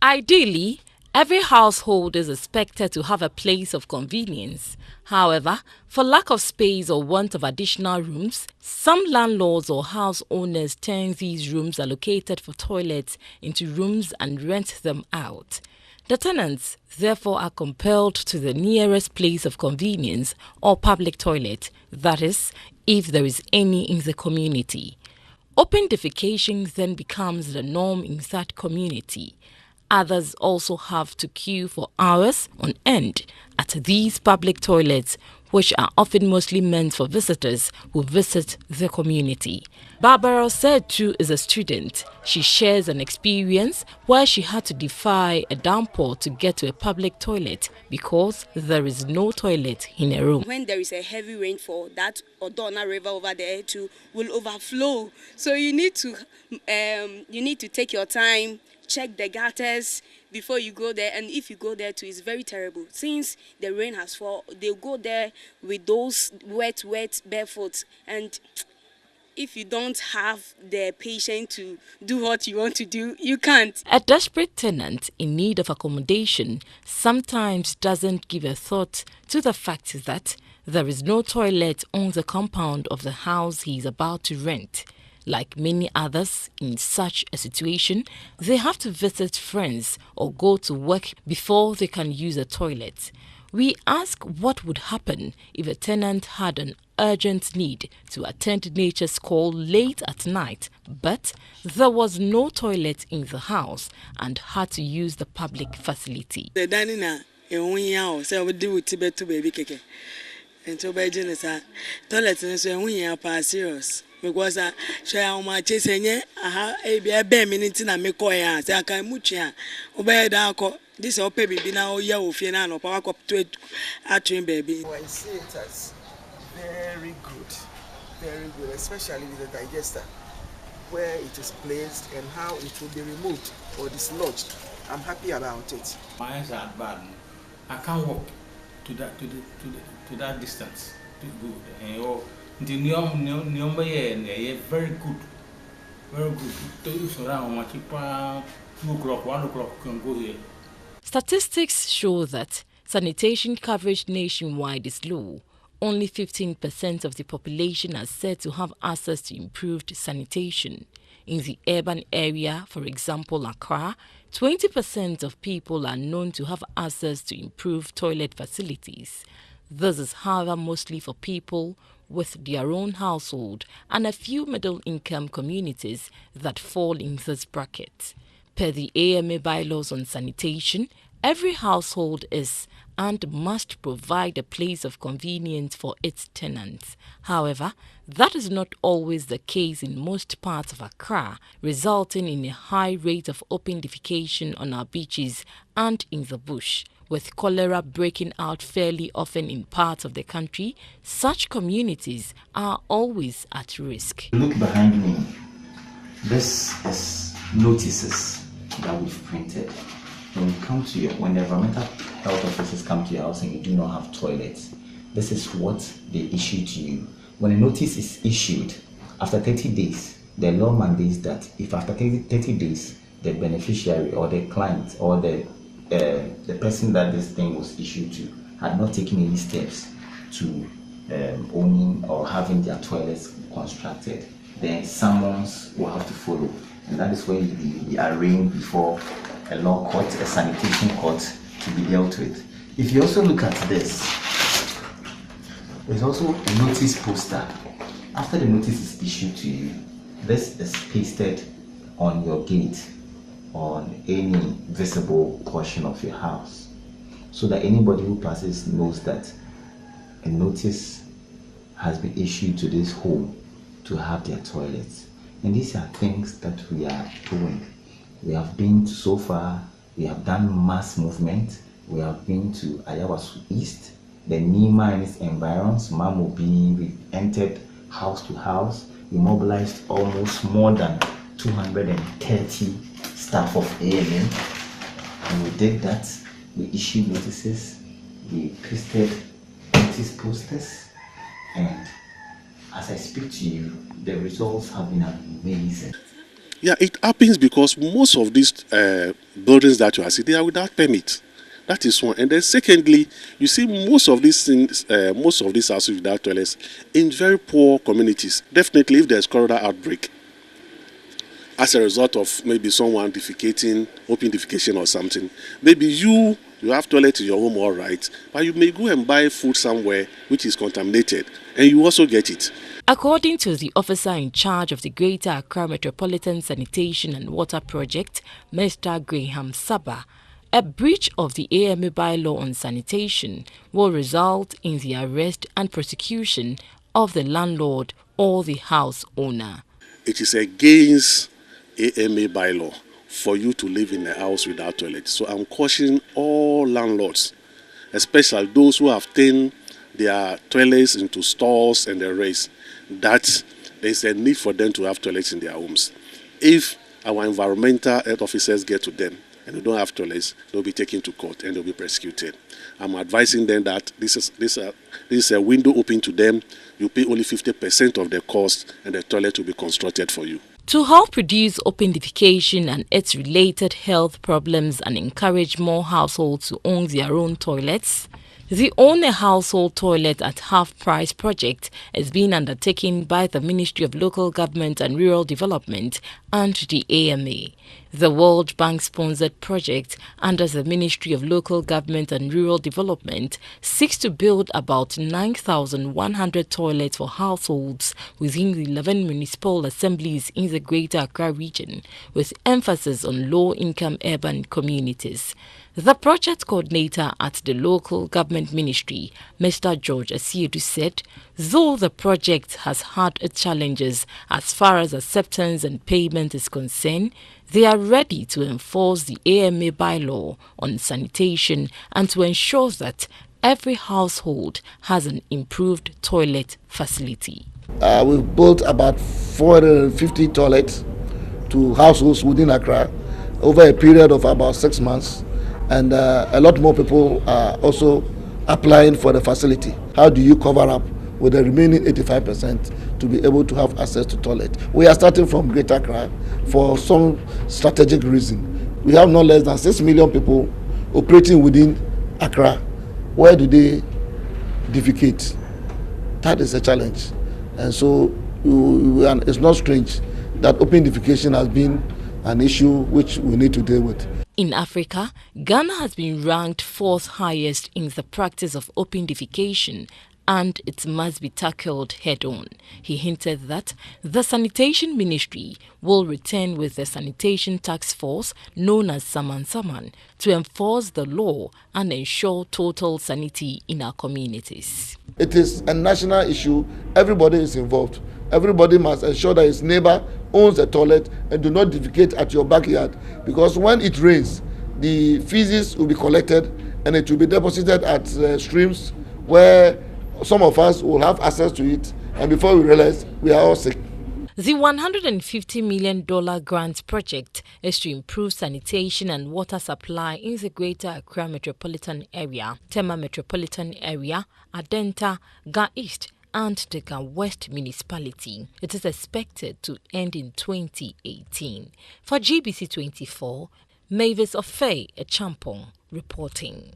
Ideally, every household is expected to have a place of convenience. However, for lack of space or want of additional rooms, some landlords or house owners turn these rooms allocated for toilets into rooms and rent them out. The tenants, therefore, are compelled to the nearest place of convenience or public toilet, that is, if there is any in the community. Open defecation then becomes the norm in that community. Others also have to queue for hours on end at these public toilets, which are often mostly meant for visitors who visit the community. Barbara said too is a student. She shares an experience where she had to defy a downpour to get to a public toilet because there is no toilet in a room. When there is a heavy rainfall, that Odona River over there too will overflow. So you need to take your time, check the gutters before you go there, and if you go there too, it's very terrible. Since the rain has fallen, they'll go there with those wet barefoot, and if you don't have the patience to do what you want to do, you can't. A desperate tenant in need of accommodation sometimes doesn't give a thought to the fact that there is no toilet on the compound of the house he is about to rent. Like many others in such a situation, they have to visit friends or go to work before they can use a toilet. We ask what would happen if a tenant had an urgent need to attend nature's call late at night, but there was no toilet in the house and had to use the public facility. The dining and so by Jenessa, toilets and so we are serious. Because I share my chasing a bare minute and make coya, I can mucha, obey the this or baby now, yellow fiano, power up to it at train baby. I see it as very good, especially with the digester, where it is placed and how it will be removed or dislodged. I'm happy about it. My eyes are bad. I can't walk to that distance to go. The number very good. To use around 2 o'clock, 1 o'clock can go here. Statistics show that sanitation coverage nationwide is low. Only 15% of the population are said to have access to improved sanitation. In the urban area, for example, Accra, 20% of people are known to have access to improved toilet facilities. This is, however, mostly for people with their own household and a few middle-income communities that fall in this bracket. Per the AMA bylaws on sanitation, every household is and must provide a place of convenience for its tenants. However, that is not always the case in most parts of Accra, resulting in a high rate of open defecation on our beaches and in the bush. With cholera breaking out fairly often in parts of the country, such communities are always at risk. Look behind me. This is notices that we've printed. When the environmental health officers come to your house and you do not have toilets, this is what they issue to you. When a notice is issued, after 30 days, the law mandates that if after 30 days, the beneficiary or the client or the person that this thing was issued to had not taken any steps to owning or having their toilets constructed, then summons will have to follow. And that is where you be arraigned before a law court, a sanitation court, to be dealt with. If you also look at this, there's also a notice poster. After the notice is issued to you, this is pasted on your gate, on any visible portion of your house, so that anybody who passes knows that a notice has been issued to this home to have their toilets. And these are things that we are doing. We have been so far, we have done mass movement. We have been to Ayawasu East, the Nima and its environs, Mamobi. We entered house to house. We mobilized almost more than 230 staff of AMN. And we did that. We issued notices. We pasted notice posters. And as I speak to you, the results have been amazing. Yeah, it happens because most of these buildings that you are seeing, they are without permit. That is one. And then secondly, you see most of these things, most of these houses without toilets in very poor communities. Definitely if there's cholera outbreak as a result of maybe someone defecating, open defecation or something, maybe you have toilet in your home, all right, but you may go and buy food somewhere which is contaminated and you also get it. According to the officer in charge of the Greater Accra Metropolitan Sanitation and Water Project, Mr. Graham Saba, a breach of the AMA bylaw on sanitation will result in the arrest and prosecution of the landlord or the house owner. It is against AMA bylaw for you to live in a house without toilet. So I'm cautioning all landlords, especially those who have turned their toilets into stores and the rest, that there is a need for them to have toilets in their homes. If our environmental health officers get to them and they don't have toilets, they'll be taken to court and they'll be prosecuted. I'm advising them that this is a window open to them. You pay only 50% of the cost and the toilet will be constructed for you. To help reduce open defecation and its related health problems and encourage more households to own their own toilets, the Own a Household Toilet at Half Price project is being undertaken by the Ministry of Local Government and Rural Development and the AMA. The World Bank-sponsored project under the Ministry of Local Government and Rural Development seeks to build about 9,100 toilets for households within the 11 municipal assemblies in the Greater Accra region, with emphasis on low-income urban communities. The project coordinator at the Local Government Ministry, Mr. George Asiedu, said, though the project has had its challenges as far as acceptance and payment is concerned, they are ready to enforce the AMA bylaw on sanitation and to ensure that every household has an improved toilet facility. We've built about 450 toilets to households within Accra over a period of about 6 months. And a lot more people are also applying for the facility. How do you cover up with the remaining 85% to be able to have access to toilet? We are starting from Greater Accra for some strategic reason. We have no less than 6 million people operating within Accra. Where do they defecate? That is a challenge. And so it's not strange that open defecation has been an issue which we need to deal with. In Africa, Ghana has been ranked 4th highest in the practice of open defecation, and it must be tackled head-on. He hinted that the Sanitation Ministry will return with the Sanitation Task Force, known as Saman Saman, to enforce the law and ensure total sanity in our communities. It is a national issue. Everybody is involved. Everybody must ensure that his neighbor owns a toilet and do not defecate at your backyard, because when it rains, the feces will be collected and it will be deposited at streams where some of us will have access to it, and before we realize, we are all sick. The $150 million grant project is to improve sanitation and water supply in the Greater Accra Metropolitan Area, Tema Metropolitan Area, Adenta, Ga East, and the Ga West Municipality. It is expected to end in 2018. For GBC 24, Mavis Ofei Echampong reporting.